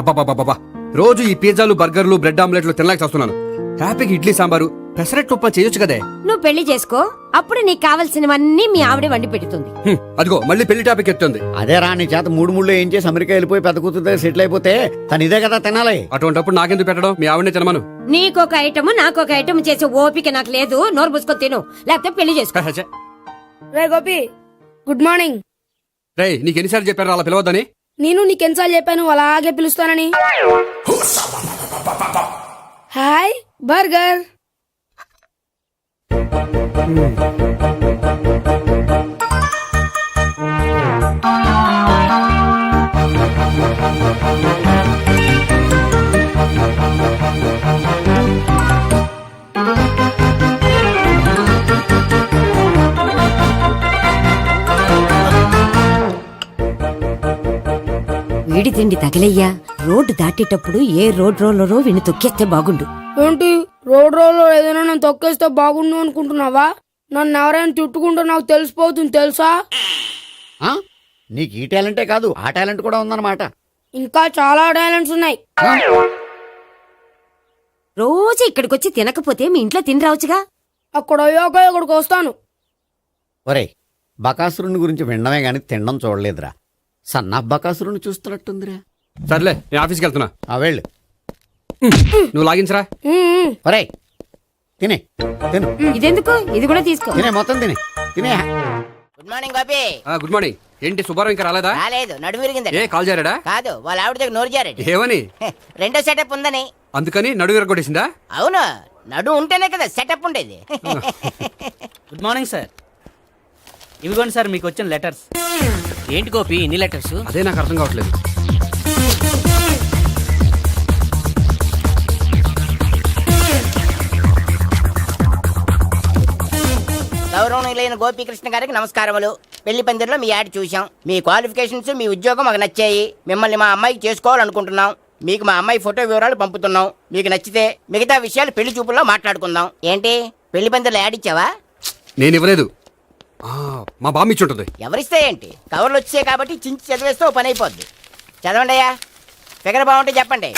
అబ్బాబాబాబా రోజు ఈ పిజ్జాలు బర్గర్లు బ్రెడ్ ఆమ్లెట్లు తినలేక చేస్తున్నాను. హ్యాపీగా ఇడ్లీ సాంబారు పెసరెట్ ఉప్మా చేయొచ్చు కదే. నువ్వు పెళ్లి చేసుకో, అప్పుడు నీకు కావలసినవన్నీ మీ ఆవిడే వండి పెడుతుంది. అదిగో మళ్ళీ పెళ్లి టాపిక్ ఎత్తుంది. అదే రా నీ చేత మూడు ఏం చేసి అమెరికా వెళ్ళిపోయి పెద్ద కూతురు దగ్గర సెటిల్ అయిపోతే తను ఇదే కదా తినాలి. అటువంటిప్పుడు నాకెందుకు పెట్టడం, మీ ఆవిడనే తినమను. నీకొక ఐటమ్ నాకొక ఐటమ్ చేసే ఓపిక నాకు లేదు. నోరు పూసుకొని తిను, లేకపోతే పెళ్లి చేసుకో. రే గోపి, గుడ్ మార్నింగ్. రే నీకు ఎన్నిసార్లు చెప్పారు అలా పిలవద్దని? నేను నీకెన్నిసార్లు చెప్పాను అలాగే పిలుస్తానని. Hi burger. వీడి తిండి తగిలయ్యా. రోడ్డు దాటేటప్పుడు ఏ రోడ్ రోలరో విని తొక్కేస్తే బాగుండు. ఏంటి రోడ్ రోల్లో ఏదైనా నన్ను తొక్కేస్తే బాగుండు అనుకుంటున్నావా? నన్ను ఎవరైనా చుట్టుకుంటే నాకు తెలిసిపోతుంది తెలుసా? ఆ? నీకు ఈ టాలెంటే కాదు ఆ టాలెంట్ కూడా ఉందన్నమాట. ఇంకా చాలా టాలెంట్స్ ఉన్నాయి. రోజు ఇక్కడికొచ్చి తినకపోతే మీ ఇంట్లో తిని రావచ్చుగా. అక్కడ అయ్యాక ఇక్కడికి వస్తాను. ఒరేయ్, బకాసురుని గురించి వినడమే గాని తినడం చూడలేదురా. సన్నా బకాసురుని చూస్తున్నట్టుందిరా. సర్లే నేను ఆఫీస్కి వెళ్తున్నా. ఆ వెళ్ళు. నువ్వు లాగించరా. ఒరేయ్ తినే తిను. ఇదెందుకు? ఇది కూడా తీసుకో. తినే మొత్తం తినే తినే. Good morning Gopi. Good morning. ఏంటి సుబ్బారావు ఇంకా రాలేదా? రాలేదు, నడుము విరిగింది. ఏ కాల్ జారాడా? కాదు, వాళ్ళ ఆవిడ దగ్గర నోరు జారాడు. ఏమని? రెండో సెటప్ ఉందని. అందుకని నడువు విరగొట్టేసిందా? అవును, నడుము ఉంటేనే కదా సెటప్ ఉండేది. Good morning sir. ఇవిగోండి సార్ మీకు వచ్చిన లెటర్స్. ఏంటి గోపి ఇన్ని లెటర్స్? అదే నాకు అర్థం కావట్లేదు. గౌరవనీయులైన గోపీకృష్ణ గారికి నమస్కారములు. పెళ్లి పందిరిలో మీ యాడ్ చూసాం. మీ క్వాలిఫికేషన్స్, మీ ఉద్యోగం మాకు నచ్చాయి. మిమ్మల్ని మా అమ్మాయికి చేసుకోవాలనుకుంటున్నాం. మీకు మా అమ్మాయి ఫోటో వివరాలు పంపుతున్నాం. మీకు నచ్చితే మిగతా విషయాలు పెళ్లి చూపుల్లో మాట్లాడుకుందాం. ఏంటి పెళ్లి పందిరిలో యాడ్ ఇచ్చావా? నేను ఇవ్వలేదు, మా బామ్మ ఇచ్చి ఉంటుంది. ఎవరిస్తే ఏంటి, కవర్లు వచ్చాయి కాబట్టి చించి చదివేస్తే ఓ పని అయిపోద్ది. చదవండి అయ్యా, ఫిగర్ బాగుంటే చెప్పండి.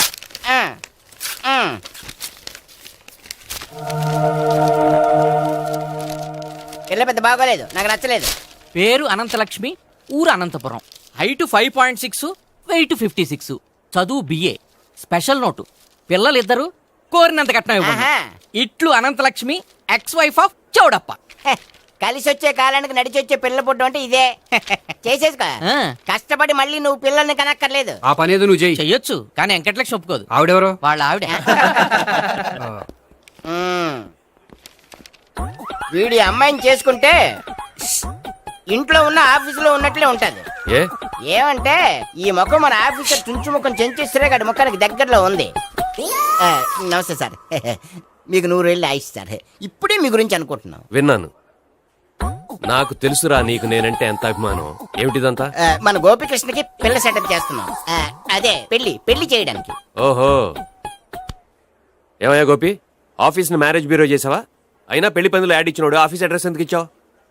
పిల్ల పెద్ద బాగోలేదు, నాకు నచ్చలేదు. పేరు అనంతలక్ష్మి, ఊరు అనంతపురం, హైట్ 5.6, వెయిట్ 56, చదువు బిఏ, స్పెషల్ నోటు పిల్లలిద్దరు కోరినంత కట్నం ఇవ్వండి. ఇట్లు Ananthalakshmi, ex wife of Chowdappa. కలిసి వచ్చే కాలానికి నడిచి వచ్చే పిల్ల పుట్టు అంటే ఇదే. చేసేసుకో, కష్టపడి మళ్ళీ నువ్వు పిల్లల్ని కనక్కర్లేదు. ఆ పని ఏదో నువ్వు చెయ్యి. చెయ్యొచ్చు, కానీ వెంకటలక్ష్మి ఒప్పుకోదు. ఆవిడెవరో? వాళ్ళ ఆవిడ. వీడి అమ్మాయిని చేసుకుంటే ఇంట్లో ఉన్న ఆఫీసులో ఉన్నట్లే ఉంటది. ఏమంటే ఈ ముఖం మన ఆఫీసర్ చుంచు ముఖం చెంచేశ్వరే గారి ముఖానికి దగ్గరలో ఉంది. నమస్తే సార్, మీకు 100 ఏళ్ళు ఆయుష్ సార్. ఇప్పుడే మీ గురించి అనుకుంటున్నాం. విన్నాను, నాకు తెలుసురా నీకు నేనంటే ఎంత అభిమానం. ఏమిటిదంతా? మన గోపికృష్ణకి పిల్ల సెటప్ చేస్తున్నాం. అదే పెళ్లి చేయడానికి. ఓహో, ఏమయ్యా గోపి, ఆఫీస్ ని మ్యారేజ్ బ్యూరో చేసావా? అయినా పెళ్లి పందులు యాడ్ ఇచ్చినోడు ఆఫీస్ అడ్రస్ ఎందుకు ఇచ్చావు?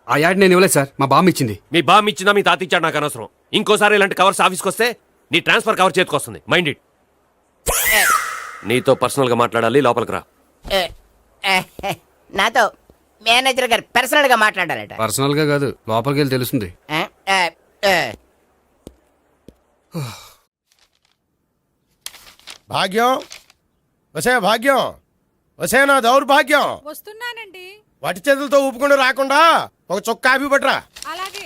ఆ యాడ్ నేను ఇవ్వలేదు సార్, మా బామ్మ ఇచ్చింది. మీ బామ్మ ఇచ్చిందా మీ తాత ఇచ్చాడు నాకు అనవసరం. ఇంకోసారి ఇలాంటి కవర్స్ ఆఫీస్కి వస్తే నీ ట్రాన్స్ఫర్ కవర్ చేతికి వస్తుంది. Mind it. నీతో పర్సనల్ గా మాట్లాడాలి, లోపలికి రా. నాతో మేనేజర్ గారు పర్సనల్ గా మాట్లాడాలట. పర్సనల్ గా కాదు, లోపలికి వెళ్ళి తెలుస్తుంది. భాగ్యం, వసే భాగ్యం, వసే నా దౌర్భాగ్యం. వస్తున్నానండి. వటి చేతులతో ఊపుకుండా రాకుండా ఒక చొక్క కాఫీ పట్టరా. అలాగే.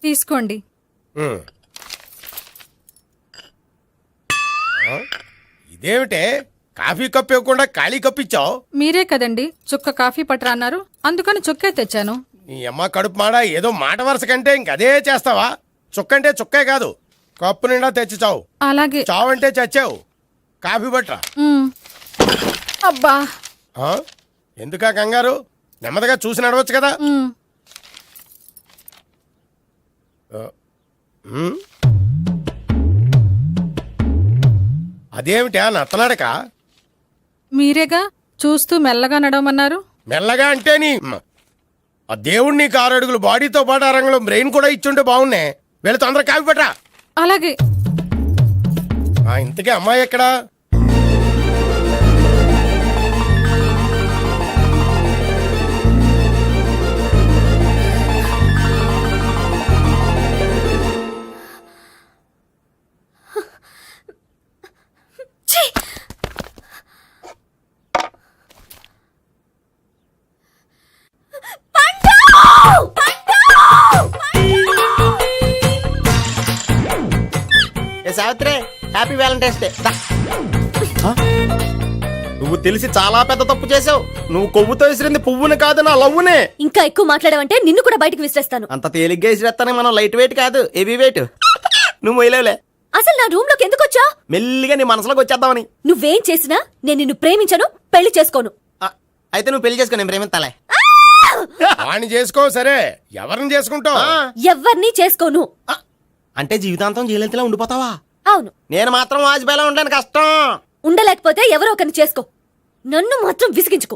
తీసుకోండి. ఇదేమిటే కాఫీ కప్పు ఇవ్వకుండా ఖాళీ కప్పు ఇచ్చావు? మీరే కదండి చుక్క కాఫీ పట్టరా అన్నారు, అందుకని చుక్కే తెచ్చాను. నీ అమ్మ కడుపు మాడ, ఏదో మాట వరుస కంటే ఇంకదే చేస్తావా? చుక్కంటే చుక్కే కాదు, కప్పు నిండా తెచ్చి చావు. అలాగే. చావు అంటే చచ్చావు. కాఫీ పట్టరా. అబ్బా, ఎందుకా కంగారు? నెమ్మదిగా చూసి నడవచ్చు కదా. అదేమిటా నత్తలాడక? మీరేగా చూస్తూ మెల్లగా నడవమన్నారు. మెల్లగా అంటే నీ ఆ దేవుడు నీకు 6 అడుగులు బాడీతో పాటు ఆ రంగంలో బ్రెయిన్ కూడా ఇచ్చుంటే బాగున్నే. వీళ్ళు తొందర కాపీ పట్రా. అలాగే. ఇంతకీ అమ్మాయి ఎక్కడా? Savitri, happy Valentine's day. నువ్వు తెలిసి చాలా పెద్ద తప్పు చేసావు. నువ్వు కొవ్వుతో విసిరింది పువ్వుని కాదు, నా లవ్వునే. ఇంకా ఎక్కువ మాట్లాడావంటే నిన్ను కూడా బయటకు విసిరేస్తాను. అంత తేలిగ్గా విసిరేస్తానే మనం లైట్ వెయిట్ కాదు, హెవీ వెయిట్. నువ్వు మొయ్యలేవులే. అసలు నా రూమ్ లోకి ఎందుకు వచ్చా? మెల్లిగా నీ మనసులోకి వచ్చేద్దామని. నువ్వేం చేసినా నేను నిన్ను ప్రేమించను, పెళ్లి చేసుకోను. అయితే నువ్వు పెళ్లి చేసుకో, నేను ప్రేమిస్తాలే. వాణ్ణి చేసుకో. సరే, ఎవరిని చేసుకుంటావు? ఎవ్వరినీ చేసుకోను. అంటే జీవితాంతం జయలలితలా ఉండిపోతావా? అవును. నేను మాత్రం వాజ్పేయిలా ఉండడానికి కష్టం. ఉండలేకపోతే ఎవరో ఒకరిని చేసుకో, నన్ను మాత్రం విసిగించుకో.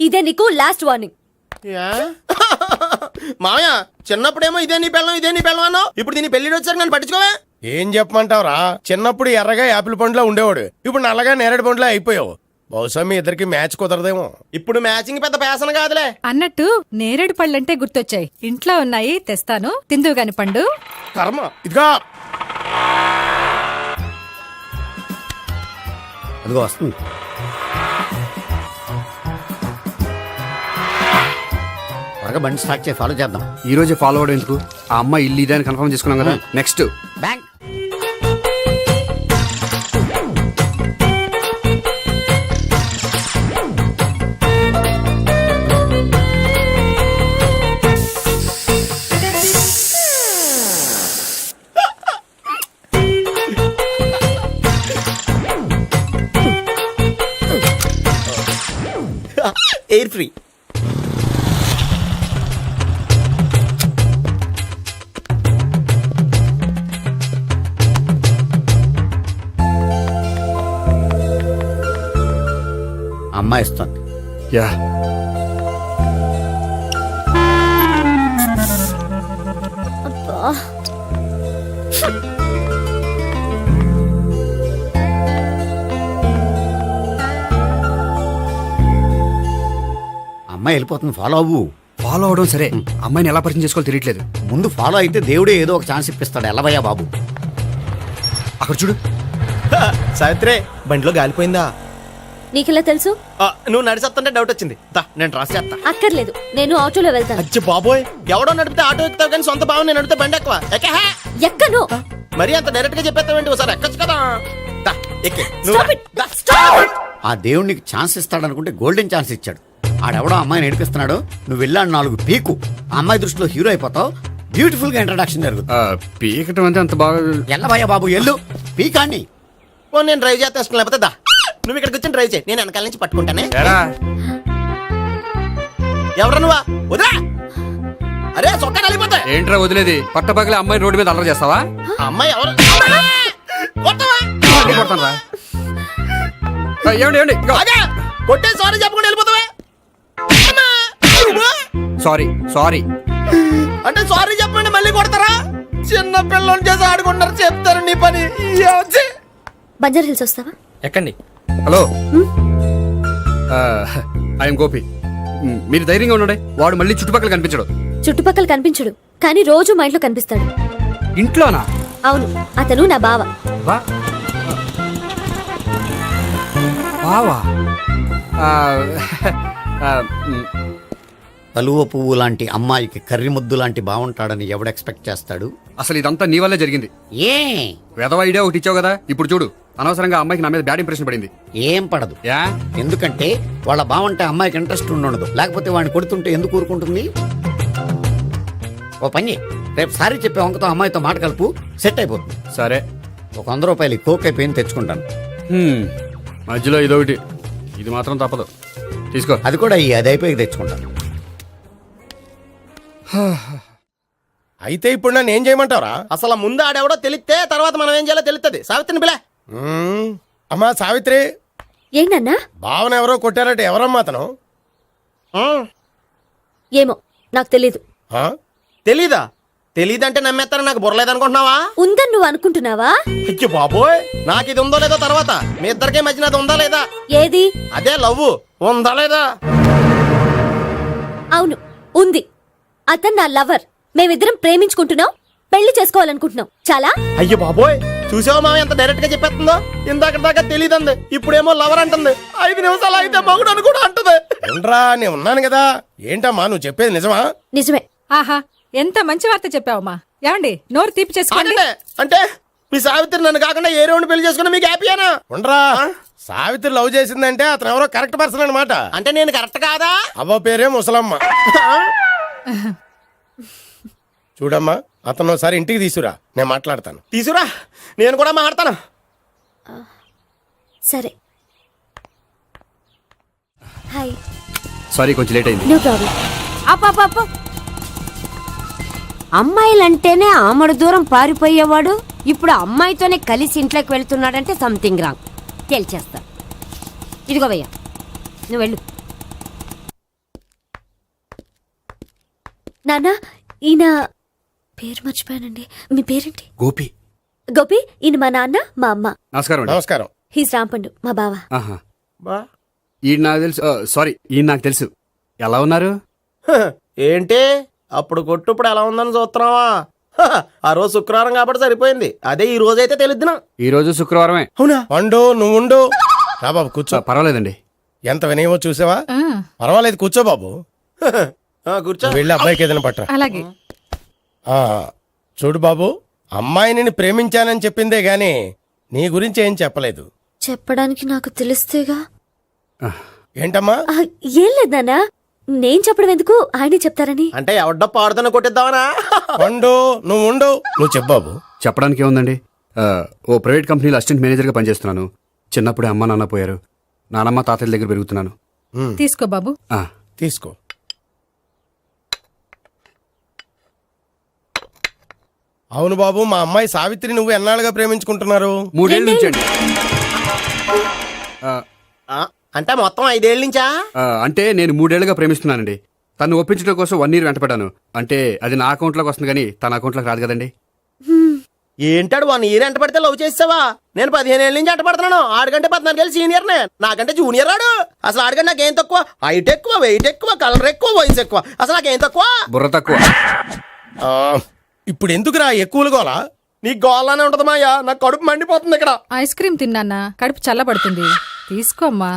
ఇదే నీకు లాస్ట్ వార్నింగ్. మామయ్య, చిన్నప్పుడేమో ఇదే నీ పెళ్ళం అన్నావు. ఇప్పుడు దీని పెళ్లి వచ్చాక నన్ను పట్టించుకోవే. ఏం చెప్పమంటావురా? చిన్నప్పుడు ఎర్రగా యాపిల్ పండులో ఉండేవాడు, ఇప్పుడు నల్లగా నేరేడు పండులో అయిపోయావు. బహుశా మీ ఇద్దరికి మ్యాచ్ కుదరదేమో. ఇప్పుడు మ్యాచింగ్ పెద్ద ఫ్యాషన్ కాదులే. అన్నట్టు నేరేడు పళ్ళంటే గుర్తొచ్చాయి. ఇంట్లో ఉన్నాయి, తెస్తాను, తిందువు గాని పండు. కర్మ. ఇదిగా అదిగో వస్తుంది. త్వరగా బండి స్టార్ట్ చేసి ఫాలో చేద్దాం. ఈ రోజే ఫాలో అవడం ఎందుకు? ఆ అమ్మాయి ఇల్లు ఇదే అని కన్ఫర్మ్ చేసుకున్నాం కదా. Next bank. Air free. అమ్మాయి ఇస్తుంది. యా, అమ్మాయి వెళ్ళిపోతుంది, ఫాలో అవ్వు. ఫాలో అవడం సరే, అమ్మాయిని ఎలా పరిచయం చేసుకోవాలో తెలియట్లేదు. ముందు ఫాలో అయితే దేవుడే ఏదో ఒక ఛాన్స్ ఇప్పిస్తాడు. ఎల్లవయ్యా బాబు. అక్కడ చూడు. సావిత్రి, బండిలో గాలిపోయిందా? నీకెలా తెలుసు? నువ్వు నడిచేస్తుంటే డౌట్ వచ్చింది. నేను రాసి చేస్తా. అక్కర్లేదు, నేను ఆటోలో వెళ్తాను. అచ్చి బాబోయ్, ఎవడో నడిపితే ఆటో ఎక్కుతావు కానీ సొంత భావం నేను నడిపితే బండి ఎక్కువ. ఎక్కను. మరి అంత డైరెక్ట్ గా చెప్పేస్తావేంటి? ఒకసారి ఎక్కొచ్చు కదా. ఎక్కే. Stop it. Stop it. ఆ దేవుడికి ఛాన్స్ ఇస్తాడనుకుంటే గోల్డెన్ ఛాన్స్ ఇచ్చాడు. ఆడెవడో అమ్మాయిని నడిపిస్తున్నాడు, నువ్వు వెళ్ళాడు 4 పీకు. ఆ అమ్మాయి దృష్టిలో హీరో అయిపోతావు. బ్యూటిఫుల్ గా ఇంట్రడక్షన్ జరుగుతుంది. పీకటం అంటే అంత బాగా. ఎల్లవయ్యా బాబు, ఎల్లు పీకాన్ని. నేను డ్రైవ్ చేస్తాను, లేకపోతే దా నువ్వు ఇక్కడికి వచ్చి డ్రైవ్ చేయి, నేను వెనకాల నుంచి పట్టుకుంటానే. ఎవరు నువ్వా? వదిలా. అరే చొక్కా కలిపోతా. ఏంట్రా వదిలేది? పట్టపగలే అమ్మాయి రోడ్డు మీద అల్లరి చేస్తావా? అమ్మాయి ఎవరు? కొడతానురా. ఏమండి ఏమండి? కొట్టే సారీ చెప్పకుండా వెళ్ళిపోతావా? Sorry sorry. అంటే సారీ చెప్పండి మళ్ళీ కొడతారా? చిన్న పిల్లలు చేసి ఆడుకుంటారు, చెప్తారు నీ పని. బంజారా హిల్స్ వస్తావా? ఎక్కండి. Hello, I'm Gopi. మీరు ధైర్యంగా ఉండండి. వాడు మళ్ళీ చుట్టుపక్కల కనిపించడు. చుట్టుపక్కల కనిపించడు, కానీ రోజు మా ఇంట్లో కనిపిస్తాడు. ఇంట్లోనా? అవును, అతను నా బావ. బావా? కలువ పువ్వు లాంటి అమ్మాయికి కర్రి ముద్దు లాంటి బాగుంటాడని ఎవడు ఎక్స్పెక్ట్ చేస్తాడు? అసలు ఇదంతా నీ వల్లే జరిగింది. ఏ వెధవ ఐడియా ఒకటి ఇచ్చావు కదా. ఇప్పుడు చూడు, అనవసరంగా అమ్మాయికి నా మీద బ్యాడ్ ఇంప్రెషన్ పడింది. ఏం పడదు. యా? ఎందుకంటే వాళ్ళ బావంటే అమ్మాయికి ఇంట్రెస్ట్ ఉండదు. లేకపోతే వాడిని కొడుతుంటే ఎందుకు ఊరుకుంటుంది? ఓ పని, రేపు సారీ చెప్పే వంకతో అమ్మాయితో మాట కలుపు, సెట్ అయిపోతుంది. సరే, ఒక 100 రూపాయలు కోక్ అయిపోయింది, తెచ్చుకుంటాను. మధ్యలో ఇదొకటి, ఇది మాత్రం తప్పదు. తీసుకో. అది కూడా అది అయిపోయి తెచ్చుకుంటాను. అయితే ఇప్పుడు నన్ను ఏం చేయమంటావరా? అసలు ముందు ఆడెవడో తెలిస్తే తర్వాత మనం ఏం చేయాలో తెలుస్తుంది. సావిత్రిని పిల్ల. అమ్మా సావిత్రి. ఏంటన్నా? భావన ఎవరో కొట్టారట. ఎవరమ్మా అతను? ఏమో, నాకు తెలీదు. ఆ? తెలీదా? తెలీదంటే నమ్మేస్తారని నాకు బుర్రలేదనుకుంటున్నావా? ఉందని నువ్వు అనుకుంటున్నావా? అయ్యో బాబోయ్, నాకు ఇది ఉందో లేదో తర్వాత. మీ ఇద్దరికే మధ్యన అది ఉందా లేదా? ఏది? అదే లవ్ ఉందా లేదా? అవును, ఉంది. అతను నా లవర్. మేమిద్దరం ప్రేమించుకుంటున్నాం, పెళ్లి చేసుకోవాలనుకుంటున్నాం. చాలా. అయ్యో బాబోయ్, చూసావా మామ ఎంత డైరెక్ట్ గా చెప్పేస్తుందో? ఇందాక దాకా తెలియదండి, ఇప్పుడేమో లవర్ అంటుంది. 5 నిమిషాలు అయితే మగుడు అని కూడా అంటుంది. ఏంట్రా నేను ఉన్నాను కదా. ఏంటమ్మా నువ్వు చెప్పేది నిజమా? నిజమే. ఆహా ఎంత మంచి వార్త చెప్పావమ్మా. ఏమండి నోరు తీపి చేసుకోండి. ఆగండి. అంటే మీ సావిత్రి నన్ను కాకుండా ఏ రౌండ్ పెళ్లి చేసుకున్నా మీకు హ్యాపీయేనా? ఉండరా, సావిత్రి లవ్ చేసిందంటే అతను ఎవరో కరెక్ట్ పర్సన్ అనమాట. అంటే నేను కరెక్ట్ కాదా? అవ్వ పేరే ముసలమ్మ. చూడమ్మా, అతను ఒకసారి ఇంటికి తీసుకురా, నేను మాట్లాడతాను. తీసురా, నేను కూడా మాట్లాడతాను. సరే. హాయ్. సారీ కొంచెం లేట్ అయింది. No problem. అప్ప అమ్మాయిలంటేనే ఆమడు దూరం పారిపోయేవాడు ఇప్పుడు అమ్మాయితోనే కలిసి ఇంట్లోకి వెళ్తున్నాడంటే సంథింగ్ రాంగ్. తేల్చేస్తా. ఇదిగో భయ్యా, నువ్వు వెళ్ళు. నాన్న, ఈయన పేరు మర్చిపోయానండి. మీ పేరేంటి? గోపి. గోపి. ఈయన మా నాన్న, మా అమ్మ. నమస్కారం అండి. నమస్కారం. హీస్ రాంపండు, మా బావ. ఆహా. బా. ఈయన నాకు తెలుసు. సారీ, ఈయన నాకు తెలుసు. ఎలా ఉన్నారు? హ, ఏంటి అప్పుడు కొట్టు ఇప్పుడు ఎలా ఉందని చూస్తున్నావా? హ, ఆ రోజు శుక్రవారం కాబట్టి సరిపోయింది. అదే ఈ రోజు అయితే తెలిద్దునా. ఈ రోజు శుక్రవారమే. అవునా? పండు నువ్వు ఉండు. రా బాబు కూర్చో. పర్వాలేదండి. ఎంత వినయమో చూసావా? ఆ, పర్వాలేదు కూర్చో బాబు. హ, ఆ, కూర్చో. నువ్వు వెళ్ళి అబ్బాయికి ఏదైనా పట్టరా. అలాగే. ఆ, చూడు బాబు, అమ్మాయిని ప్రేమించానని చెప్పిందే గాని నీ గురించి ఏం చెప్పలేదు. చెప్పడానికి నాకు తెలిస్తేగా. ఏంటమ్మా? ఆ, ఏం లేదు నాన్న, నేను చెప్పడం ఎందుకు, ఆయనే చెప్తారని. అంటే ఎవడ్డో పాడుతున్న కొట్టిద్దామనా? పండు నువ్వు ఉండు. నువ్వు చెప్పు బాబు. చెప్పడానికి ఏముందండి, ఓ ప్రైవేట్ కంపెనీలో అసిస్టెంట్ మేనేజర్గా పనిచేస్తున్నాను. చిన్నప్పుడే అమ్మ నాన్న పోయారు. నానమ్మ తాతయ్య దగ్గర పెరుగుతున్నాను. తీసుకో బాబు. ఆ, తీసుకో. అవును బాబు, మా అమ్మాయి సావిత్రి నువ్వు ఎన్నాళ్ళుగా ప్రేమించుకుంటున్నారు? 3 ఏళ్ళ నుంచి అండి. ఆ, అంటే మొత్తం 5 ఏళ్ళ నుంచా? అంటే నేను 3 ఏళ్ళుగా ప్రేమిస్తున్నానండి. తను ఒప్పించడం కోసం 1 year వెంటపడ్డాను. అంటే అది నా అకౌంట్లోకి వస్తుంది కానీ తన అకౌంట్లోకి రాదు కదండి. ఏంటాడు 1 year ఎంట పడితే లవ్ చేసావా? నేను 15 ఏళ్ళ నుంచి ఎంట పడుతున్నాను. ఆడికంటే 14 ఏళ్ళు సీనియర్నే, నాకంటే జూనియర్ ఆడు. అసలు ఆడికంటే నాకేం తక్కువ? హైట్ ఎక్కువ, వెయిట్ ఎక్కువ, కలర్ ఎక్కువ, వయసు ఎక్కువ. అసలు నాకేం తక్కువ? బుర్ర తక్కువ. ఆ, ఇప్పుడు ఎందుకురా ఎక్కువలు గోలా? నీకు గోళ్ళనే ఉంటది మాయా, నాకు కడుపు మండిపోతుంది ఇక్కడ. ఐస్ క్రీమ్ తిన్నానా, కడుపు చల్లబడుతుంది. తీసుకోమ్మా.